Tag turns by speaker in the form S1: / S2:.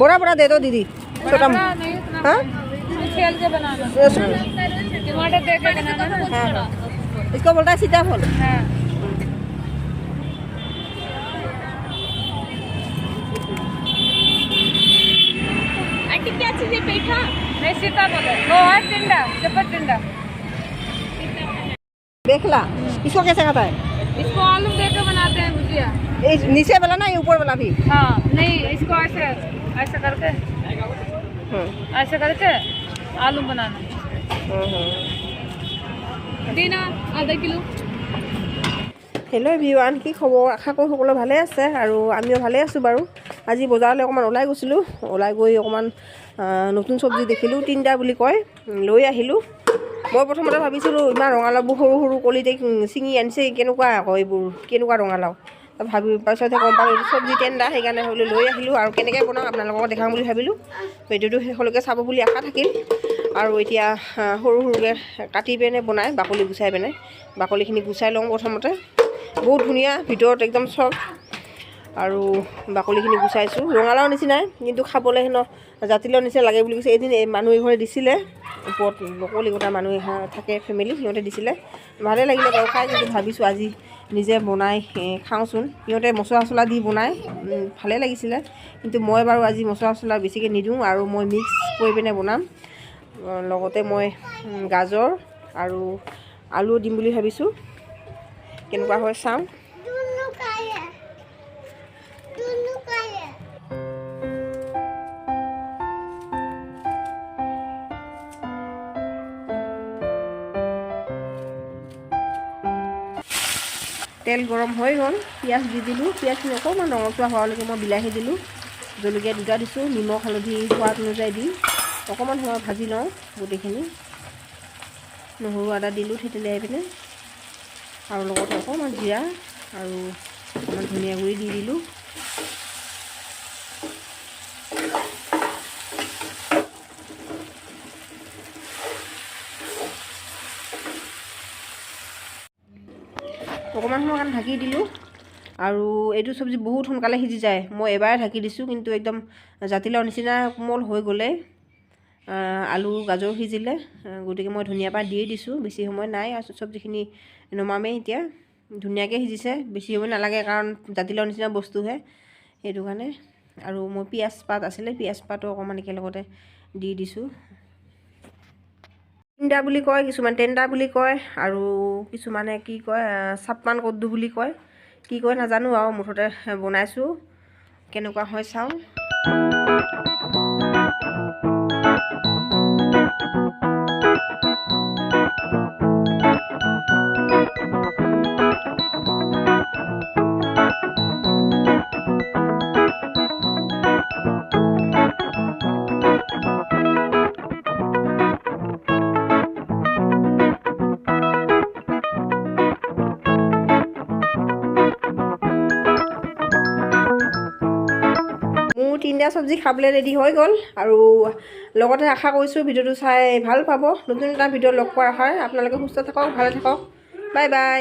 S1: बड़ा बड़ा दे दो दीदी, छोटा हाँ
S2: छील के बनाना, टमाटर दे के बनाना ना।
S1: हाँ, इसको बोलता है सीताफल।
S2: हाँ। आंटी क्या चीज़ है पेठा? नहीं सीताफल है, वो है टिंडा, चपट टिंडा।
S1: बेखला, इसको कैसे खाता है?
S2: इसको आलू दे के बनाते हैं भुजिया।
S1: नीचे वाला ना, ये ऊपर वाला भी?
S2: हाँ, नहीं इसको ऐसे ऐसे करके आलू बनाना। देना आधा किलो।
S1: হেল্ল' এভৰিৱান, কি খবৰ? আশা কৰোঁ সকলো ভালে আছে আৰু আমিও ভালে আছোঁ বাৰু। আজি বজাৰলৈ অকণমান ওলাই গৈছিলোঁ, ওলাই গৈ অকণমান নতুন চব্জি দেখিলোঁ, তিনিটা বুলি কয়, লৈ আহিলোঁ। মই প্ৰথমতে ভাবিছিলোঁ ইমান ৰঙালাওবোৰ সৰু সৰু কলিতে ছিঙি আনিছে, কেনেকুৱা আকৌ এইবোৰ, কেনেকুৱা ৰঙালাও, পাছতহে গম পালোঁ চব্জি তিনিটা, সেইকাৰণে হ'লে লৈ আহিলোঁ আৰু কেনেকৈ বনাওঁ আপোনালোকক দেখাম বুলি ভাবিলোঁ। ভিডিঅ'টো শেষলৈকে চাব বুলি আশা থাকিল। আৰু এতিয়া সৰু সৰুকৈ কাটি পিনে বনাই, বাকলি গুচাই পিনে, বাকলিখিনি গুচাই লওঁ প্ৰথমতে। বহুত ধুনীয়া, ভিতৰত একদম চফ্ট আৰু বাকলিখিনি গুচাইছোঁ। ৰঙালাওৰ নিচিনাই, কিন্তু খাবলৈ হেনো জাতিলাওৰ নিচিনা লাগে বুলি কৈছে। এদিন মানুহ এঘৰে দিছিলে, ওপৰত কলিকতা মানুহ থাকে ফেমিলি, সিহঁতে দিছিলে, ভালেই লাগিলে বাৰু খাই। কিন্তু ভাবিছোঁ আজি নিজে বনাই খাওঁচোন। সিহঁতে মছলা চছলা দি বনাই, ভালেই লাগিছিলে। কিন্তু মই বাৰু আজি মছলা চছলা বেছিকৈ নিদিওঁ আৰু মই মিক্স কৰি পিনে বনাম। লগতে মই গাজৰ আৰু আলু দিম বুলি ভাবিছোঁ, কেনেকুৱা হয় চাওঁ। তেল গৰম হৈ গ'ল, পিঁয়াজ দি দিলোঁ। পিঁয়াজখিনি অকণমান ৰঙচুৱা হোৱালৈকে মই বিলাহী দিলোঁ, জলকীয়া দুটা দিছোঁ, নিমখ হালধি সোৱাদ অনুযায়ী দি অকণমান সময় ভাজি লওঁ গোটেইখিনি। নহৰু আদা দিলোঁ থেতেলিয়াই পিনে, আৰু লগতে অকণমান জিৰা আৰু অকণমান ধনিয়া গুড়ি দি দিলোঁ। অকণমান সময় কাৰণে ঢাকি দিলোঁ। আৰু এইটো চব্জি বহুত সোনকালে সিজি যায়, মই এবাৰে ঢাকি দিছোঁ, কিন্তু একদম জাতিলাওৰ নিচিনা কোমল হৈ গ'লে। আলু গাজৰ সিজিলে, গতিকে মই ধনিয়া পাত দিয়ে দিছোঁ। বেছি সময় নাই, আৰু চব্জিখিনি নমামেই এতিয়া। ধুনীয়াকৈ সিজিছে, বেছি সময় নালাগে, কাৰণ জাতিলাওৰ নিচিনা বস্তুহে, সেইটো কাৰণে। আৰু মই পিঁয়াজ পাত আছিলে, পিঁয়াজ পাতো অকণমান একেলগতে দি দিছোঁ। তিনিটা বুলি কয়, কিছুমান টেণ্ডা বুলি কয়, আৰু কিছুমানে কি কয় চাপমান কদ্দু বুলি কয়, কি কয় নাজানো আৰু। মুঠতে বনাইছোঁ, কেনেকুৱা হয় চাওঁ। মোৰ তিনিটা চব্জি খাবলৈ ৰেডি হৈ গ'ল। আৰু লগতে আশা কৰিছোঁ ভিডিঅ'টো চাই ভাল পাব। নতুন এটা ভিডিঅ' লগ পোৱাৰ আশাৰে আপোনালোকে সুস্থ থাকক, ভালে থাকক, বাই বাই।